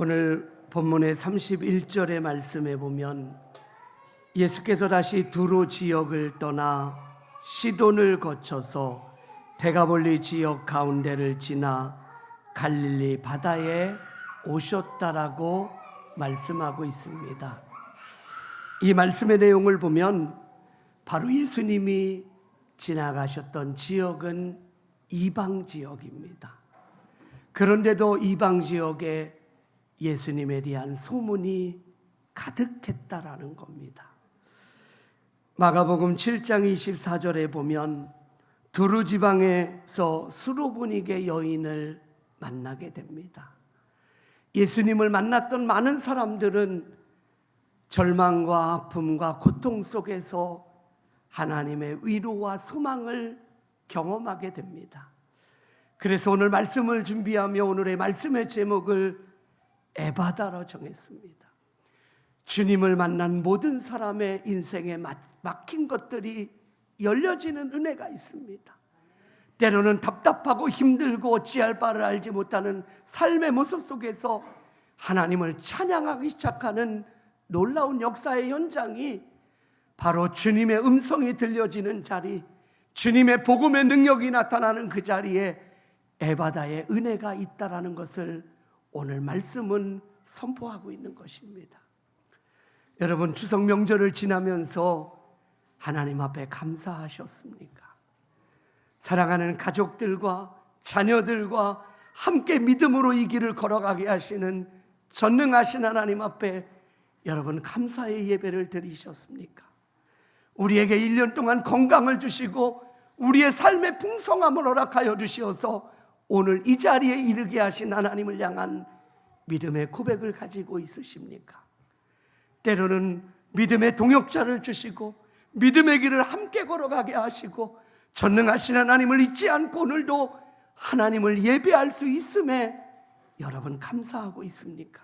오늘 본문의 31절의 말씀에 보면 예수께서 다시 두로 지역을 떠나 시돈을 거쳐서 데가볼리 지역 가운데를 지나 갈릴리 바다에 오셨다라고 말씀하고 있습니다. 이 말씀의 내용을 보면 바로 예수님이 지나가셨던 지역은 이방 지역입니다. 그런데도 이방 지역에 예수님에 대한 소문이 가득했다라는 겁니다. 마가복음 7장 24절에 보면 두루 지방에서 수로보니게 여인을 만나게 됩니다. 예수님을 만났던 많은 사람들은 절망과 아픔과 고통 속에서 하나님의 위로와 소망을 경험하게 됩니다. 그래서 오늘 말씀을 준비하며 오늘의 말씀의 제목을 에바다로 정했습니다. 주님을 만난 모든 사람의 인생에 막힌 것들이 열려지는 은혜가 있습니다. 때로는 답답하고 힘들고 어찌할 바를 알지 못하는 삶의 모습 속에서 하나님을 찬양하기 시작하는 놀라운 역사의 현장이 바로 주님의 음성이 들려지는 자리, 주님의 복음의 능력이 나타나는 그 자리에 에바다의 은혜가 있다라는 것을 오늘 말씀은 선포하고 있는 것입니다. 여러분, 추석 명절을 지나면서 하나님 앞에 감사하셨습니까? 사랑하는 가족들과 자녀들과 함께 믿음으로 이 길을 걸어가게 하시는 전능하신 하나님 앞에 여러분 감사의 예배를 드리셨습니까? 우리에게 1년 동안 건강을 주시고 우리의 삶의 풍성함을 허락하여 주시어서 오늘 이 자리에 이르게 하신 하나님을 향한 믿음의 고백을 가지고 있으십니까? 때로는 믿음의 동역자를 주시고 믿음의 길을 함께 걸어가게 하시고 전능하신 하나님을 잊지 않고 오늘도 하나님을 예배할 수 있음에 여러분 감사하고 있습니까?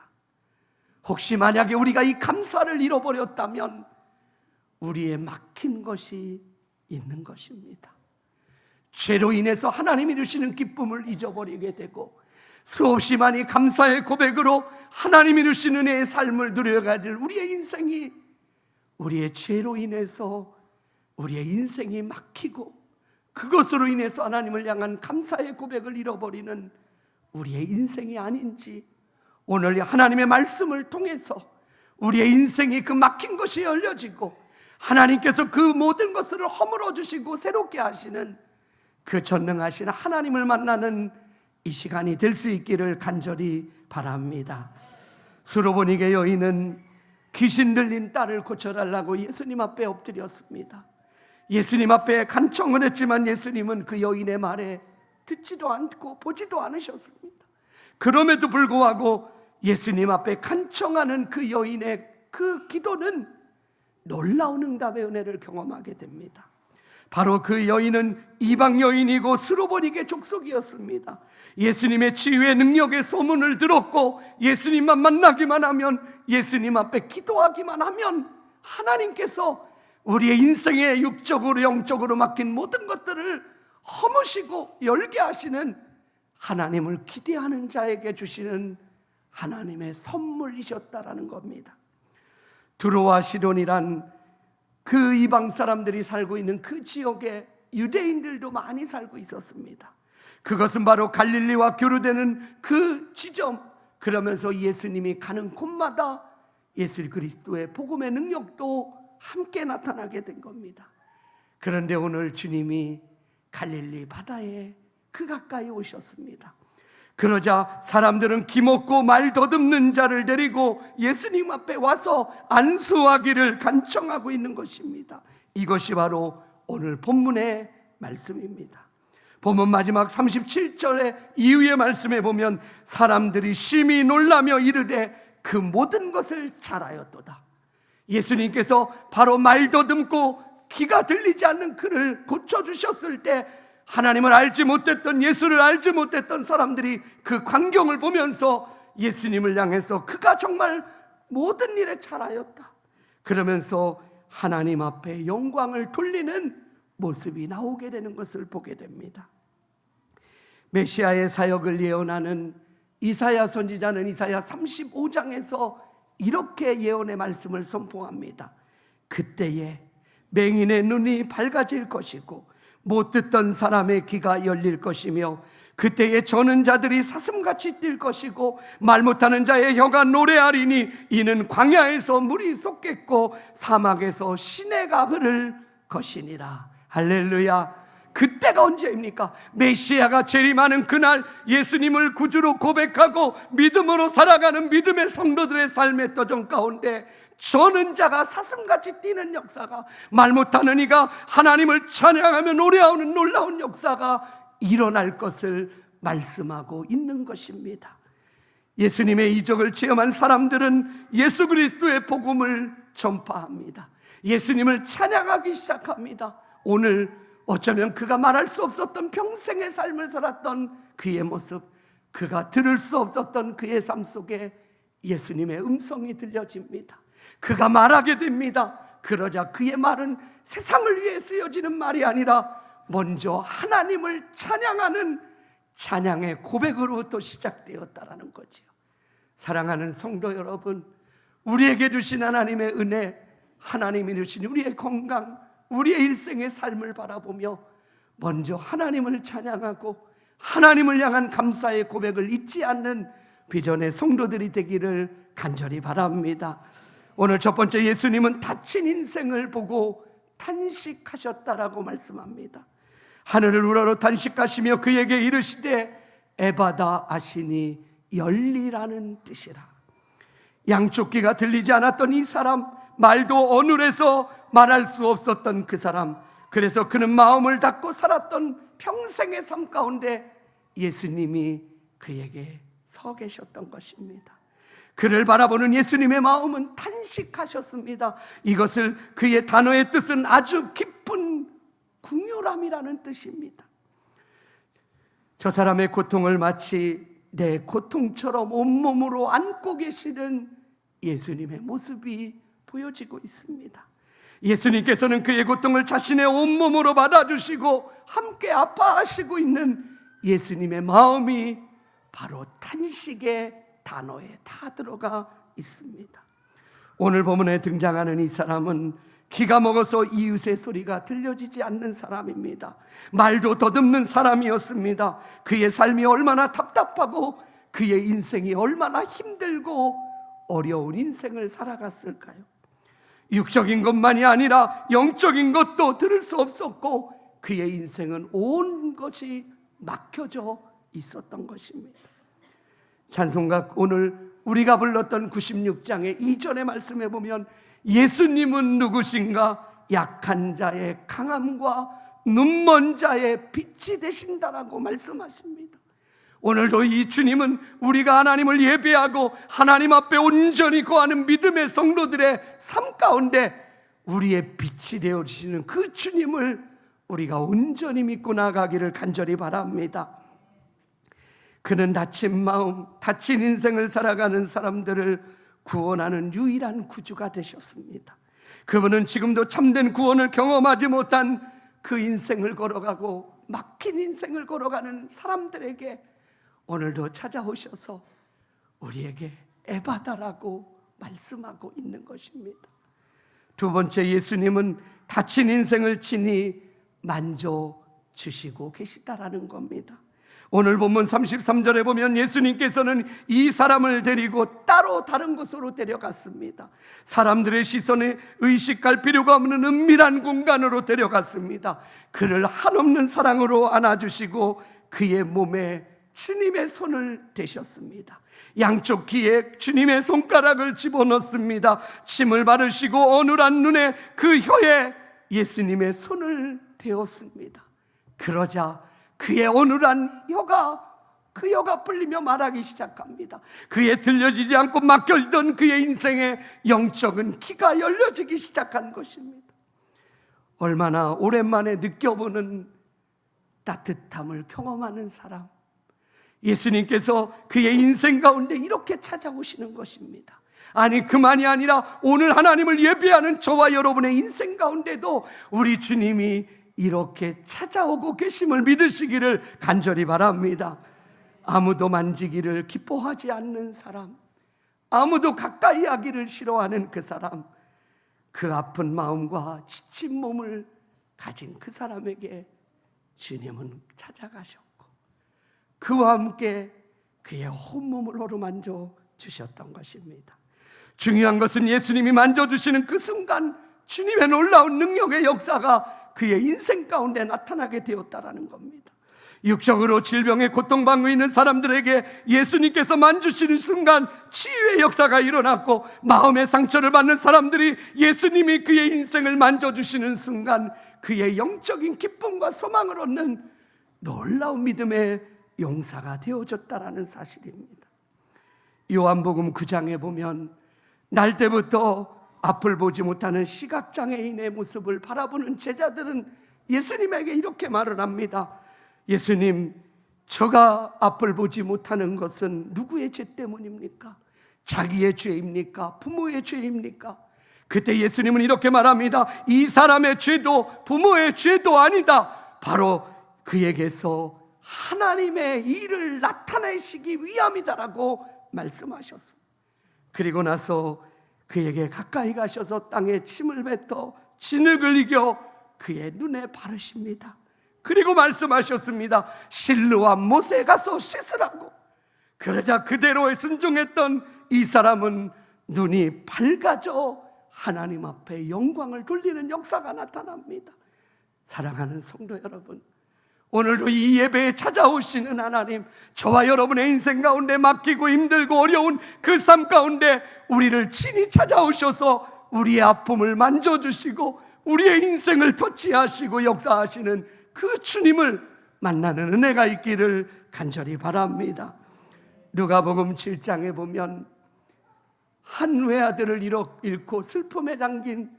혹시 만약에 우리가 이 감사를 잃어버렸다면 우리의 막힌 것이 있는 것입니다. 죄로 인해서 하나님이 주시는 기쁨을 잊어버리게 되고 수없이 많이 감사의 고백으로 하나님이 주시는 은혜의 삶을 누려가야 될 우리의 인생이 우리의 죄로 인해서 우리의 인생이 막히고 그것으로 인해서 하나님을 향한 감사의 고백을 잃어버리는 우리의 인생이 아닌지 오늘 하나님의 말씀을 통해서 우리의 인생이 그 막힌 것이 열려지고 하나님께서 그 모든 것을 허물어 주시고 새롭게 하시는 그 전능하신 하나님을 만나는 이 시간이 될 수 있기를 간절히 바랍니다. 수로보니게 여인은 귀신 들린 딸을 고쳐달라고 예수님 앞에 엎드렸습니다. 예수님 앞에 간청을 했지만 예수님은 그 여인의 말에 듣지도 않고 보지도 않으셨습니다. 그럼에도 불구하고 예수님 앞에 간청하는 그 여인의 그 기도는 놀라운 응답의 은혜를 경험하게 됩니다. 바로 그 여인은 이방 여인이고 수로보니게 족속이었습니다. 예수님의 치유의 능력의 소문을 들었고 예수님만 만나기만 하면 예수님 앞에 기도하기만 하면 하나님께서 우리의 인생에 육적으로 영적으로 막힌 모든 것들을 허무시고 열게 하시는 하나님을 기대하는 자에게 주시는 하나님의 선물이셨다라는 겁니다. 두로와 시돈이란 그 이방 사람들이 살고 있는 그 지역에 유대인들도 많이 살고 있었습니다. 그것은 바로 갈릴리와 교류되는 그 지점, 그러면서 예수님이 가는 곳마다 예수 그리스도의 복음의 능력도 함께 나타나게 된 겁니다. 그런데 오늘 주님이 갈릴리 바다에 그 가까이 오셨습니다. 그러자 사람들은 기먹고 말 더듬는 자를 데리고 예수님 앞에 와서 안수하기를 간청하고 있는 것입니다. 이것이 바로 오늘 본문의 말씀입니다. 본문 마지막 37절의 이후의 말씀에 보면 사람들이 심히 놀라며 이르되 그 모든 것을 잘하였도다. 예수님께서 바로 말 더듬고 귀가 들리지 않는 그를 고쳐주셨을 때 하나님을 알지 못했던, 예수를 알지 못했던 사람들이 그 광경을 보면서 예수님을 향해서 그가 정말 모든 일에 잘하였다 그러면서 하나님 앞에 영광을 돌리는 모습이 나오게 되는 것을 보게 됩니다. 메시아의 사역을 예언하는 이사야 선지자는 이사야 35장에서 이렇게 예언의 말씀을 선포합니다. 그때에 맹인의 눈이 밝아질 것이고 못 듣던 사람의 귀가 열릴 것이며 그때에 저는 자들이 사슴같이 뛸 것이고 말 못하는 자의 혀가 노래하리니 이는 광야에서 물이 솟겠고 사막에서 시내가 흐를 것이니라. 할렐루야. 그때가 언제입니까? 메시아가 재림하는 그날, 예수님을 구주로 고백하고 믿음으로 살아가는 믿음의 성도들의 삶의 도전 가운데 저는 자가 사슴같이 뛰는 역사가, 말 못하는 이가 하나님을 찬양하며 노래하는 놀라운 역사가 일어날 것을 말씀하고 있는 것입니다. 예수님의 이적을 체험한 사람들은 예수 그리스도의 복음을 전파합니다. 예수님을 찬양하기 시작합니다. 오늘 어쩌면 그가 말할 수 없었던 평생의 삶을 살았던 그의 모습, 그가 들을 수 없었던 그의 삶 속에 예수님의 음성이 들려집니다. 그가 말하게 됩니다. 그러자 그의 말은 세상을 위해 쓰여지는 말이 아니라 먼저 하나님을 찬양하는 찬양의 고백으로부터 시작되었다라는 거지요. 사랑하는 성도 여러분, 우리에게 주신 하나님의 은혜, 하나님이 주신 우리의 건강, 우리의 일생의 삶을 바라보며 먼저 하나님을 찬양하고 하나님을 향한 감사의 고백을 잊지 않는 비전의 성도들이 되기를 간절히 바랍니다. 오늘 첫 번째, 예수님은 다친 인생을 보고 탄식하셨다라고 말씀합니다. 하늘을 우러러 탄식하시며 그에게 이르시되 에바다 하시니 열리라는 뜻이라. 양쪽 귀가 들리지 않았던 이 사람, 말도 어눌해서 말할 수 없었던 그 사람, 그래서 그는 마음을 닫고 살았던 평생의 삶 가운데 예수님이 그에게 서 계셨던 것입니다. 그를 바라보는 예수님의 마음은 탄식하셨습니다. 이것을 그의 단어의 뜻은 아주 깊은 궁유람이라는 뜻입니다. 저 사람의 고통을 마치 내 고통처럼 온몸으로 안고 계시는 예수님의 모습이 보여지고 있습니다. 예수님께서는 그의 고통을 자신의 온몸으로 받아주시고 함께 아파하시고 있는 예수님의 마음이 바로 탄식의 단어에 다 들어가 있습니다. 오늘 본문에 등장하는 이 사람은 기가 먹어서 이웃의 소리가 들려지지 않는 사람입니다. 말도 더듬는 사람이었습니다. 그의 삶이 얼마나 답답하고 그의 인생이 얼마나 힘들고 어려운 인생을 살아갔을까요? 육적인 것만이 아니라 영적인 것도 들을 수 없었고 그의 인생은 온 것이 막혀져 있었던 것입니다. 찬송가 오늘 우리가 불렀던 96장의 이전의 말씀에 보면 예수님은 누구신가? 약한 자의 강함과 눈먼 자의 빛이 되신다라고 말씀하십니다. 오늘도 이 주님은 우리가 하나님을 예배하고 하나님 앞에 온전히 거하는 믿음의 성도들의 삶 가운데 우리의 빛이 되어주시는 그 주님을 우리가 온전히 믿고 나가기를 간절히 바랍니다. 그는 다친 마음, 다친 인생을 살아가는 사람들을 구원하는 유일한 구주가 되셨습니다. 그분은 지금도 참된 구원을 경험하지 못한 그 인생을 걸어가고 막힌 인생을 걸어가는 사람들에게 오늘도 찾아오셔서 우리에게 에바다라고 말씀하고 있는 것입니다. 두 번째, 예수님은 다친 인생을 친히 만져주시고 계시다라는 겁니다. 오늘 본문 33절에 보면 예수님께서는 이 사람을 데리고 따로 다른 곳으로 데려갔습니다. 사람들의 시선에 의식할 필요가 없는 은밀한 공간으로 데려갔습니다. 그를 한없는 사랑으로 안아주시고 그의 몸에 주님의 손을 대셨습니다. 양쪽 귀에 주님의 손가락을 집어넣습니다. 침을 바르시고 어눌한 눈에 그 혀에 예수님의 손을 대었습니다. 그러자 그의 어눌한 그 혀가 풀리며 말하기 시작합니다. 그의 들려지지 않고 막혀있던 그의 인생의 영적인 귀가 열려지기 시작한 것입니다. 얼마나 오랜만에 느껴보는 따뜻함을 경험하는 사람, 예수님께서 그의 인생 가운데 이렇게 찾아오시는 것입니다. 아니, 그만이 아니라 오늘 하나님을 예배하는 저와 여러분의 인생 가운데도 우리 주님이 이렇게 찾아오고 계심을 믿으시기를 간절히 바랍니다. 아무도 만지기를 기뻐하지 않는 사람, 아무도 가까이 하기를 싫어하는 그 사람, 그 아픈 마음과 지친 몸을 가진 그 사람에게 주님은 찾아가셨고 그와 함께 그의 온몸을 어루만져 주셨던 것입니다. 중요한 것은 예수님이 만져주시는 그 순간 주님의 놀라운 능력의 역사가 그의 인생 가운데 나타나게 되었다라는 겁니다. 육적으로 질병에 고통받고 있는 사람들에게 예수님께서 만지시는 순간 치유의 역사가 일어났고, 마음의 상처를 받는 사람들이 예수님이 그의 인생을 만져주시는 순간 그의 영적인 기쁨과 소망을 얻는 놀라운 믿음의 용사가 되어졌다라는 사실입니다. 요한복음 9장에 보면 날 때부터 앞을 보지 못하는 시각장애인의 모습을 바라보는 제자들은 예수님에게 이렇게 말을 합니다. 예수님, 저가 앞을 보지 못하는 것은 누구의 죄 때문입니까? 자기의 죄입니까? 부모의 죄입니까? 그때 예수님은 이렇게 말합니다. 이 사람의 죄도 부모의 죄도 아니다. 바로 그에게서 하나님의 일을 나타내시기 위함이다라고 말씀하셨습니다. 그리고 나서 그에게 가까이 가셔서 땅에 침을 뱉어 진흙을 이겨 그의 눈에 바르십니다. 그리고 말씀하셨습니다. 실로암 못에 가서 씻으라고. 그러자 그대로 순종했던 이 사람은 눈이 밝아져 하나님 앞에 영광을 돌리는 역사가 나타납니다. 사랑하는 성도 여러분, 오늘도 이 예배에 찾아오시는 하나님, 저와 여러분의 인생 가운데 막히고 힘들고 어려운 그 삶 가운데 우리를 친히 찾아오셔서 우리의 아픔을 만져주시고 우리의 인생을 터치하시고 역사하시는 그 주님을 만나는 은혜가 있기를 간절히 바랍니다. 누가복음 7장에 보면 한 외아들을 잃고 슬픔에 잠긴,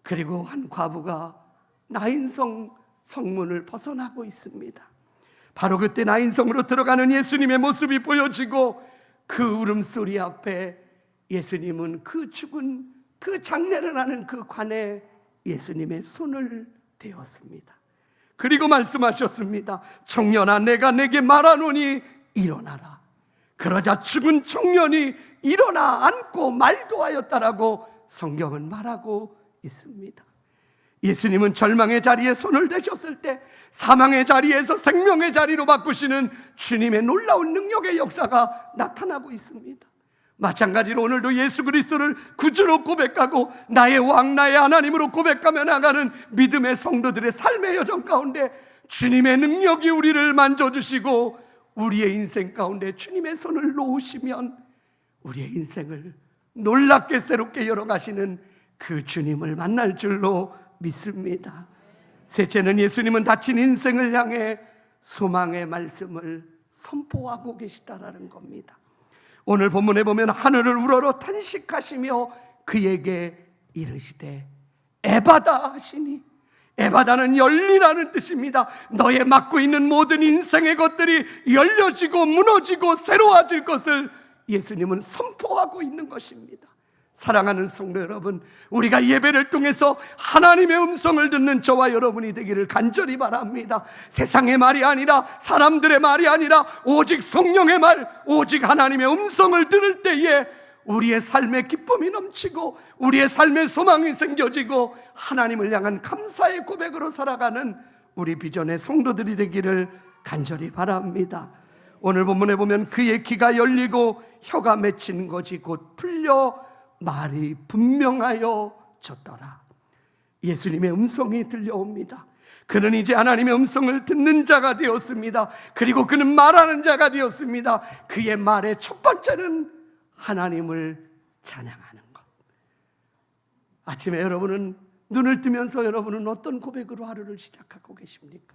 그리고 한 과부가 나인성 성문을 벗어나고 있습니다. 바로 그때 나인성으로 들어가는 예수님의 모습이 보여지고 그 울음소리 앞에 예수님은 그 죽은 그 장례를 하는 그 관에 예수님의 손을 대었습니다. 그리고 말씀하셨습니다. 청년아, 내가 내게 말하노니 일어나라. 그러자 죽은 청년이 일어나 앉고 말도 하였다라고 성경은 말하고 있습니다. 예수님은 절망의 자리에 손을 대셨을 때 사망의 자리에서 생명의 자리로 바꾸시는 주님의 놀라운 능력의 역사가 나타나고 있습니다. 마찬가지로 오늘도 예수 그리스도를 구주로 고백하고 나의 왕, 나의 하나님으로 고백하며 나가는 믿음의 성도들의 삶의 여정 가운데 주님의 능력이 우리를 만져주시고 우리의 인생 가운데 주님의 손을 놓으시면 우리의 인생을 놀랍게 새롭게 열어가시는 그 주님을 만날 줄로 믿습니다. 셋째는 예수님은 다친 인생을 향해 소망의 말씀을 선포하고 계시다라는 겁니다. 오늘 본문에 보면 하늘을 우러러 탄식하시며 그에게 이르시되 에바다 하시니, 에바다는 열리라는 뜻입니다. 너의 맡고 있는 모든 인생의 것들이 열려지고 무너지고 새로워질 것을 예수님은 선포하고 있는 것입니다. 사랑하는 성도 여러분, 우리가 예배를 통해서 하나님의 음성을 듣는 저와 여러분이 되기를 간절히 바랍니다. 세상의 말이 아니라, 사람들의 말이 아니라 오직 성령의 말, 오직 하나님의 음성을 들을 때에 우리의 삶에 기쁨이 넘치고 우리의 삶에 소망이 생겨지고 하나님을 향한 감사의 고백으로 살아가는 우리 비전의 성도들이 되기를 간절히 바랍니다. 오늘 본문에 보면 그의 귀가 열리고 혀가 맺힌 것이 곧 풀려 말이 분명하여 졌더라. 예수님의 음성이 들려옵니다. 그는 이제 하나님의 음성을 듣는 자가 되었습니다. 그리고 그는 말하는 자가 되었습니다. 그의 말의 첫 번째는 하나님을 찬양하는 것. 아침에 여러분은 눈을 뜨면서 여러분은 어떤 고백으로 하루를 시작하고 계십니까?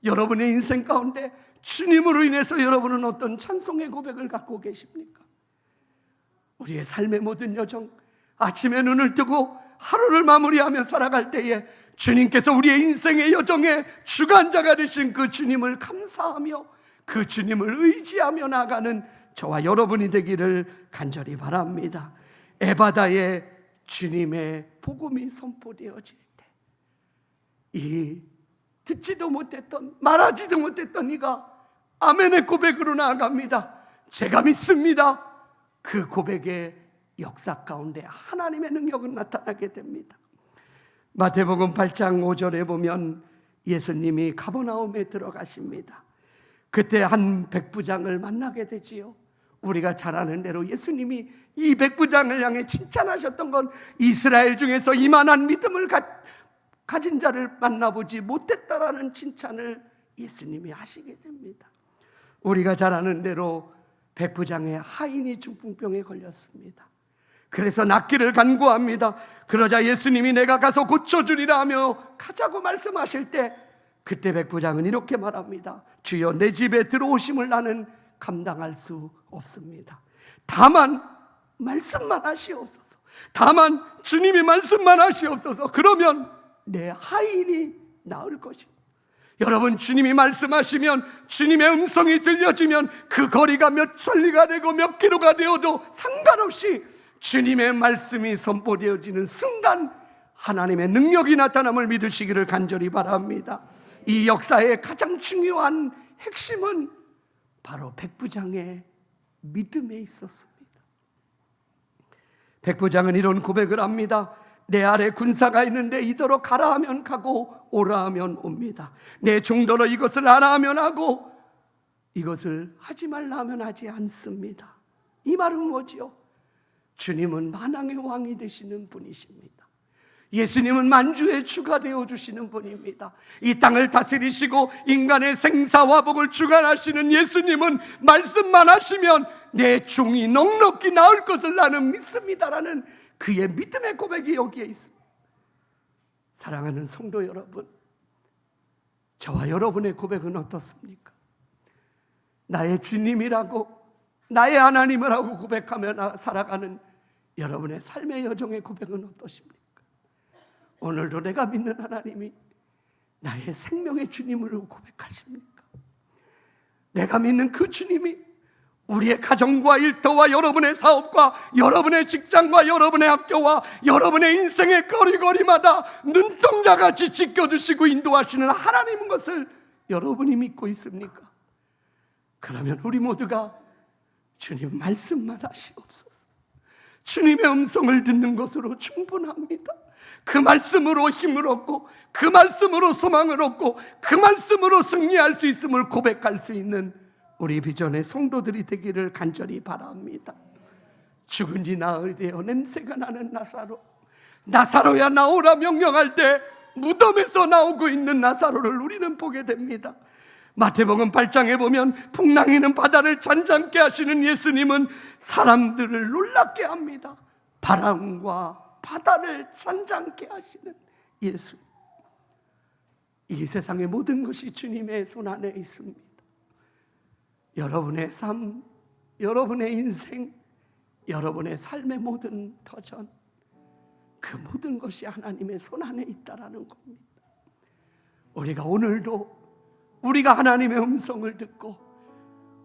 여러분의 인생 가운데 주님으로 인해서 여러분은 어떤 찬송의 고백을 갖고 계십니까? 우리의 삶의 모든 여정, 아침에 눈을 뜨고 하루를 마무리하며 살아갈 때에 주님께서 우리의 인생의 여정의 주관자가 되신 그 주님을 감사하며 그 주님을 의지하며 나아가는 저와 여러분이 되기를 간절히 바랍니다. 에바다에 주님의 복음이 선포되어질 때 이 듣지도 못했던, 말하지도 못했던 이가 아멘의 고백으로 나아갑니다. 제가 믿습니다. 그 고백의 역사 가운데 하나님의 능력은 나타나게 됩니다. 마태복음 8장 5절에 보면 예수님이 가버나움에 들어가십니다. 그때 한 백부장을 만나게 되지요. 우리가 잘 아는 대로 예수님이 이 백부장을 향해 칭찬하셨던 건 이스라엘 중에서 이만한 믿음을 가진 자를 만나보지 못했다라는 칭찬을 예수님이 하시게 됩니다. 우리가 잘 아는 대로 백부장의 하인이 중풍병에 걸렸습니다. 그래서 낫기를 간구합니다. 그러자 예수님이 내가 가서 고쳐주리라 하며 가자고 말씀하실 때 그때 백부장은 이렇게 말합니다. 주여, 내 집에 들어오심을 나는 감당할 수 없습니다. 다만 말씀만 하시옵소서. 다만 주님이 말씀만 하시옵소서. 그러면 내 하인이 나을 것입니다. 여러분, 주님이 말씀하시면, 주님의 음성이 들려지면 그 거리가 몇 천리가 되고 몇 킬로가 되어도 상관없이 주님의 말씀이 선포되어지는 순간 하나님의 능력이 나타남을 믿으시기를 간절히 바랍니다. 이 역사의 가장 중요한 핵심은 바로 백부장의 믿음에 있었습니다. 백부장은 이런 고백을 합니다. 내 아래 군사가 있는데 이더러 가라 하면 가고 오라 하면 옵니다. 내 종더러 이것을 하라 하면 하고 이것을 하지 말라 하면 하지 않습니다. 이 말은 뭐지요? 주님은 만왕의 왕이 되시는 분이십니다. 예수님은 만주의 주가 되어주시는 분입니다. 이 땅을 다스리시고 인간의 생사화복을 주관하시는 예수님은 말씀만 하시면 내 종이 넉넉히 나을 것을 나는 믿습니다라는 그의 믿음의 고백이 여기에 있습니다. 사랑하는 성도 여러분, 저와 여러분의 고백은 어떻습니까? 나의 주님이라고, 나의 하나님을 하고 고백하며 살아가는 여러분의 삶의 여정의 고백은 어떠십니까? 오늘도 내가 믿는 하나님이 나의 생명의 주님으로 고백하십니까? 내가 믿는 그 주님이 우리의 가정과 일터와 여러분의 사업과 여러분의 직장과 여러분의 학교와 여러분의 인생의 거리거리마다 눈동자같이 지켜주시고 인도하시는 하나님인 것을 여러분이 믿고 있습니까? 그러면 우리 모두가 주님 말씀만 하시옵소서. 주님의 음성을 듣는 것으로 충분합니다. 그 말씀으로 힘을 얻고 그 말씀으로 소망을 얻고 그 말씀으로 승리할 수 있음을 고백할 수 있는 우리 비전의 성도들이 되기를 간절히 바랍니다. 죽은 지 나흘이되어 냄새가 나는 나사로, 나사로야 나오라 명령할 때 무덤에서 나오고 있는 나사로를 우리는 보게 됩니다. 마태복음 8장에 보면 풍랑이는 바다를 잔잔케 하시는 예수님은 사람들을 놀랍게 합니다. 바람과 바다를 잔잔케 하시는 예수. 이 세상의 모든 것이 주님의 손 안에 있습니다. 여러분의 삶, 여러분의 인생, 여러분의 삶의 모든 터전, 그 모든 것이 하나님의 손 안에 있다라는 겁니다. 우리가 오늘도 우리가 하나님의 음성을 듣고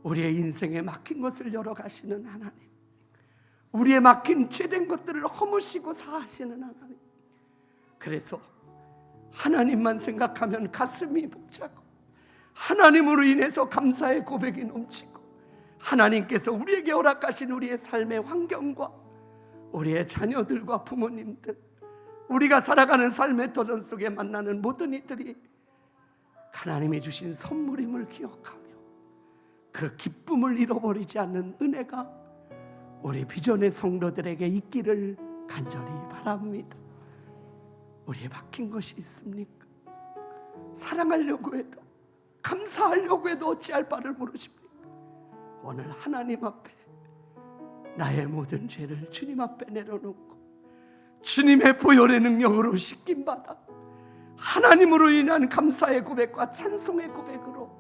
우리의 인생에 막힌 것을 열어가시는 하나님, 우리의 막힌 죄된 것들을 허무시고 사하시는 하나님. 그래서 하나님만 생각하면 가슴이 벅차고 하나님으로 인해서 감사의 고백이 넘치고 하나님께서 우리에게 허락하신 우리의 삶의 환경과 우리의 자녀들과 부모님들, 우리가 살아가는 삶의 도전 속에 만나는 모든 이들이 하나님이 주신 선물임을 기억하며 그 기쁨을 잃어버리지 않는 은혜가 우리 비전의 성도들에게 있기를 간절히 바랍니다. 우리의 막힌 것이 있습니까? 사랑하려고 해도, 감사하려고 해도 어찌할 바를 모르십니까? 오늘 하나님 앞에 나의 모든 죄를 주님 앞에 내려놓고 주님의 보혈의 능력으로 씻김받아 하나님으로 인한 감사의 고백과 찬송의 고백으로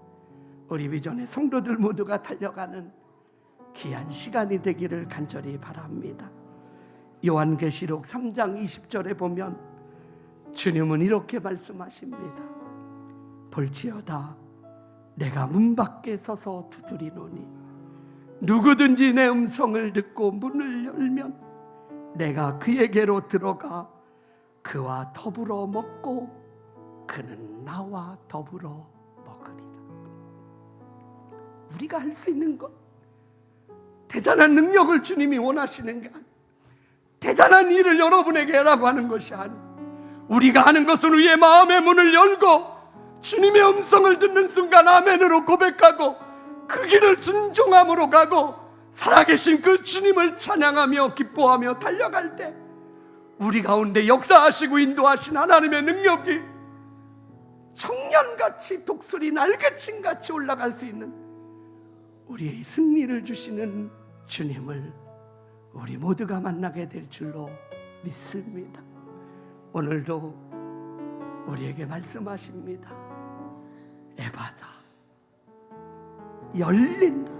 우리 비전의 성도들 모두가 달려가는 귀한 시간이 되기를 간절히 바랍니다. 요한계시록 3장 20절에 보면 주님은 이렇게 말씀하십니다. 볼지어다 내가 문 밖에 서서 두드리노니 누구든지 내 음성을 듣고 문을 열면 내가 그에게로 들어가 그와 더불어 먹고 그는 나와 더불어 먹으리라. 우리가 할 수 있는 것, 대단한 능력을 주님이 원하시는 게 아니에요. 대단한 일을 여러분에게 하라고 하는 것이 아니에요. 우리가 하는 것은 우리의 마음의 문을 열고 주님의 음성을 듣는 순간 아멘으로 고백하고 그 길을 순종함으로 가고 살아계신 그 주님을 찬양하며 기뻐하며 달려갈 때 우리 가운데 역사하시고 인도하신 하나님의 능력이 청년같이 독수리 날개침같이 올라갈 수 있는 우리의 승리를 주시는 주님을 우리 모두가 만나게 될 줄로 믿습니다. 오늘도 우리에게 말씀하십니다. 에바다, 열린다.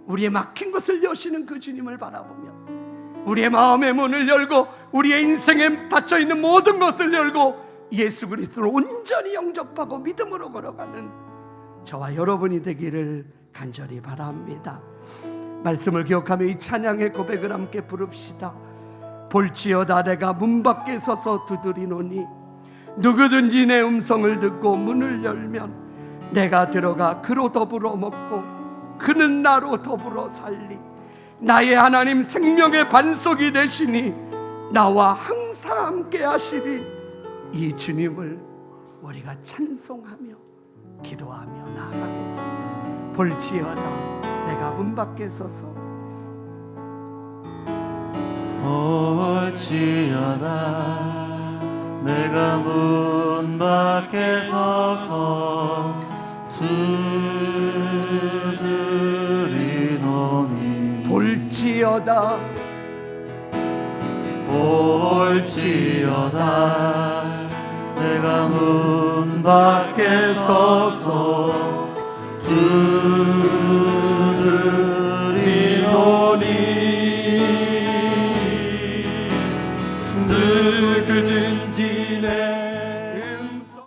우리의 막힌 것을 여시는 그 주님을 바라보며 우리의 마음의 문을 열고 우리의 인생에 닫혀있는 모든 것을 열고 예수 그리스도를 온전히 영접하고 믿음으로 걸어가는 저와 여러분이 되기를 간절히 바랍니다. 말씀을 기억하며 이 찬양의 고백을 함께 부릅시다. 볼지어다 내가 문 밖에 서서 두드리노니 누구든지 내 음성을 듣고 문을 열면 내가 들어가 그로 더불어 먹고 그는 나로 더불어 살리. 나의 하나님 생명의 반석이 되시니 나와 항상 함께 하시리. 이 주님을 우리가 찬송하며 기도하며 나아가겠습니다. 볼지어다 내가 문 밖에 서서, 볼지어다 내가 문 밖에 서서 두드리노니 볼지어다 내가 문 밖에 서서 두드리노니 누구든지